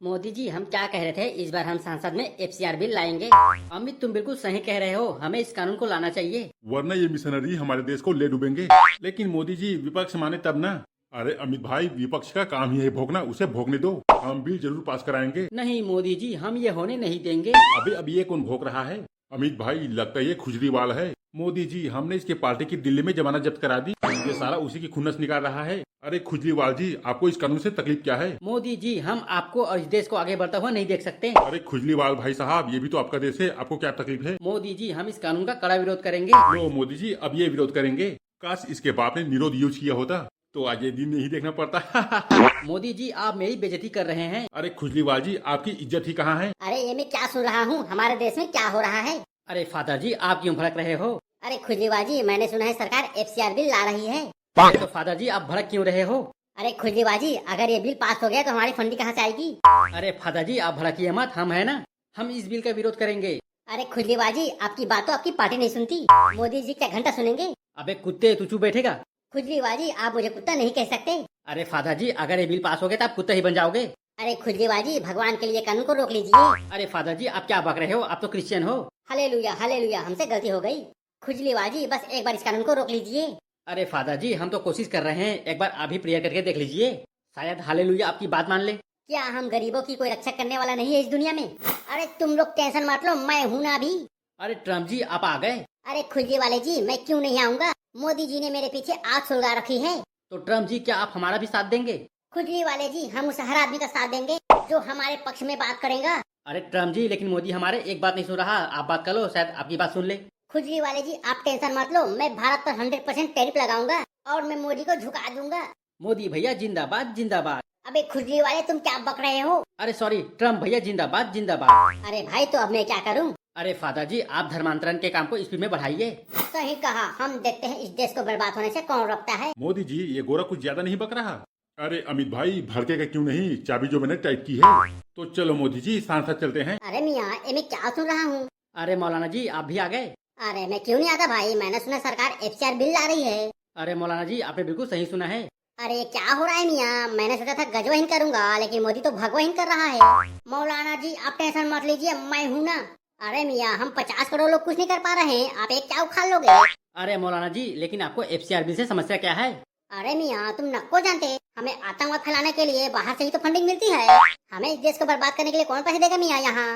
मोदी जी, हम क्या कह रहे थे, इस बार हम संसद में एफसीआर बिल लाएंगे। अमित, तुम बिल्कुल सही कह रहे हो, हमें इस कानून को लाना चाहिए। वरना ये मिशनरी हमारे देश को ले डूबेंगे। लेकिन मोदी जी, विपक्ष माने तब ना। अरे अमित भाई, विपक्ष का काम ही है भोगना, उसे भोगने दो। हम बिल जरूर पास कराएंगे। नहीं मोदी जी, हम ये होने नहीं देंगे। अभी ये कौन भोग रहा है? अमित भाई, लगता है ये खुजलीवाल है। मोदी जी, हमने इसके पार्टी की दिल्ली में जमानत जब्त करा दी। ये सारा उसी की खुन्नस निकाल रहा है। अरे खुजलीवाल जी, आपको इस कानून से तकलीफ क्या है? मोदी जी, हम आपको और इस देश को आगे बढ़ता हुआ नहीं देख सकते। अरे खुजलीवाल भाई साहब, ये भी तो आपका देश है, आपको क्या तकलीफ है? मोदी जी, हम इस कानून का कड़ा विरोध करेंगे। लो मोदी जी, अब ये विरोध करेंगे। काश इसके बाप ने निरोध यूज किया होता तो आज ये दिन नहीं देखना पड़ता। मोदी जी, आप मेरी बेइज्जती कर रहे हैं। अरे खुजलीवाल जी, आपकी इज्जत ही कहाँ है? अरे ये मैं क्या सुन रहा हूँ, हमारे देश में क्या हो रहा है? अरे फादर जी, आप क्यों भड़क रहे हो? अरे खुजलीबाजी, मैंने सुना है सरकार एफसीआर बिल ला रही है। तो फादर जी, आप भड़क क्यों रहे हो? अरे खुजलीबाजी, अगर ये बिल पास हो गया तो हमारी फंडिंग कहाँ से आएगी? अरे फादर जी, आप भड़किए मत, हम है ना, हम इस बिल का विरोध करेंगे। अरे खुजलीबाजी, आपकी बात तो आपकी पार्टी नहीं सुनती। मोदी जी क्या घंटा सुनेंगे? अबे कुत्ते, तू चुप बैठेगा? खुजलीबाजी, आप मुझे कुत्ता नहीं कह सकते। अरे फादर जी, अगर ये बिल पास हो गया तो आप कुत्ते ही बन जाओगे। अरे खुजलीबाजी, भगवान के लिए कानून को रोक लीजिए। अरे फादर जी, आप क्या बक रहे हो? आप तो क्रिश्चियन हो। हालेलुया हालेलुया, हमसे गलती हो गई। खुजलीबाजी, बस एक बार इस कानून को रोक लीजिए। अरे फादर जी, हम तो कोशिश कर रहे हैं, एक बार आप भी प्रेयर करके देख लीजिए, शायद हालेलुया आपकी बात मान ले। क्या हम गरीबों की कोई रक्षा करने वाला नहीं है इस दुनिया में? अरे तुम लोग टेंशन मत लो, मैं हूँ ना अभी। अरे ट्रम्प जी, आप आ गए? अरे खुजली वाले जी, मैं क्यों नहीं आऊँगा? मोदी जी ने मेरे पीछे आग सुलगा रखी है। तो ट्रम्प जी, क्या आप हमारा भी साथ देंगे? खुजली वाले जी, हम उस हर आदमी का साथ देंगे जो हमारे पक्ष में बात करेगा। अरे ट्रम्प जी, लेकिन मोदी हमारे एक बात नहीं सुन रहा, आप बात कर लो, शायद आपकी बात सुन ले। खुजली वाले जी, आप टेंशन मत लो, मैं भारत पर 100% टैरिफ लगाऊंगा और मैं मोदी को झुका दूंगा। मोदी भैया जिंदाबाद जिंदाबाद। अबे खुजली वाले, तुम क्या बक रहे हो? अरे सॉरी, ट्रम्प भैया जिंदाबाद जिंदाबाद। अरे भाई, तो अब मैं क्या करूं? अरे फादर जी, आप धर्मांतरण के काम को स्पीड में बढ़ाइए। सही कहा, हम देखते हैं इस देश को बर्बाद होने से कौन रोकता है। मोदी जी, ये गोरा कुछ ज्यादा नहीं बक रहा? अरे अमित भाई, भड़केगा क्यों नहीं, चाबी जो मैंने टाइप की है। तो चलो मोदी जी, सांसद चलते हैं। अरे मियाँ, ये मैं क्या सुन रहा हूँ? अरे मौलाना जी, आप भी आ गए? अरे मैं क्यों नहीं आता भाई, मैंने सुना सरकार एफसीआर बिल ला रही है। अरे मौलाना जी, आपने बिल्कुल सही सुना है। अरे ये क्या हो रहा है मियाँ? मैंने सोचा था गजवहीन करूंगा, लेकिन मोदी तो भगवहीन कर रहा है। मौलाना जी, आप टेंशन मत लीजिए, मैं हूँ ना। अरे मियाँ, हम 50 करोड़ लोग कुछ नहीं कर पा रहे हैं, आप एक क्या उखाड़ लोगे? अरे मौलाना जी, लेकिन आपको एफसीआर बिल से समस्या क्या है? अरे मियाँ, तुम नको जानते, हमें आतंकवाद फैलाने के लिए बाहर से ही तो फंडिंग मिलती है। हमें इस देश को बर्बाद करने के लिए कौन पैसे देगा मियाँ यहाँ?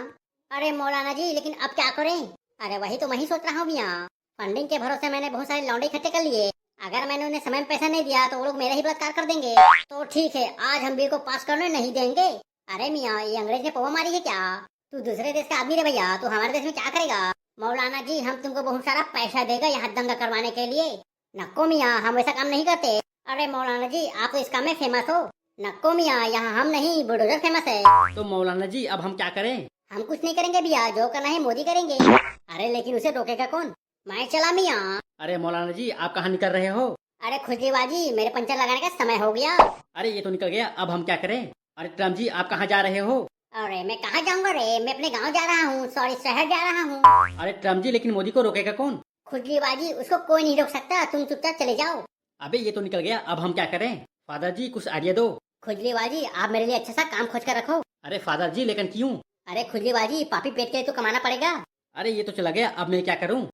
अरे मौलाना जी, लेकिन अब क्या करें? अरे वही तो मैं ही सोच रहा हूँ मियाँ। फंडिंग के भरोसे मैंने बहुत सारे लौंडे इकट्ठे कर लिए। अगर मैंने उन्हें समय में पैसा नहीं दिया तो वो लोग मेरा ही बलात्कार कर देंगे। तो ठीक है, आज हम बिल को पास करने नहीं देंगे। अरे मियाँ, ये अंग्रेज ने पवा मारी है क्या? तू दूसरे देश का आदमी रे भैया, तू हमारे देश में क्या करेगा? मौलाना जी, हम तुमको बहुत सारा पैसा देगा यहाँ दंगा करवाने के लिए। नको मियाँ, हम ऐसा काम नहीं करते। अरे मौलाना जी, आप तो इस काम में फेमस हो। नको मियाँ, यहाँ हम नहीं, बुलडोजर फेमस है। तो मौलाना जी, अब हम क्या करें? हम कुछ नहीं करेंगे भैया, जो करना है मोदी करेंगे। अरे लेकिन उसे रोकेगा कौन? मैं चला मियाँ। अरे मौलाना जी, आप कहाँ निकल रहे हो? अरे खुजलीबाजी, मेरे पंचर लगाने का समय हो गया। अरे ये तो निकल गया, अब हम क्या करें? अरे ट्रम्प जी, आप कहाँ जा रहे हो? अरे मैं कहाँ जाऊंगा रे, मैं अपने गांव जा रहा हूँ, सॉरी शहर जा रहा हूँ। अरे ट्रम्प जी, लेकिन मोदी को रोकेगा कौन? खुजलीबाजी, उसको कोई नहीं रोक सकता, तुम चुपचाप चले जाओ। अबे ये तो निकल गया, अब हम क्या करें? फादर जी, कुछ आइडिया दो। खुजलीबाजी, आप मेरे लिए अच्छा सा काम खोज कर रखो। अरे फादर जी, लेकिन क्यों? अरे खुजलीबाजी, पापी पेट के लिए तो कमाना पड़ेगा। अरे ये तो चला गया, अब मैं क्या करूं?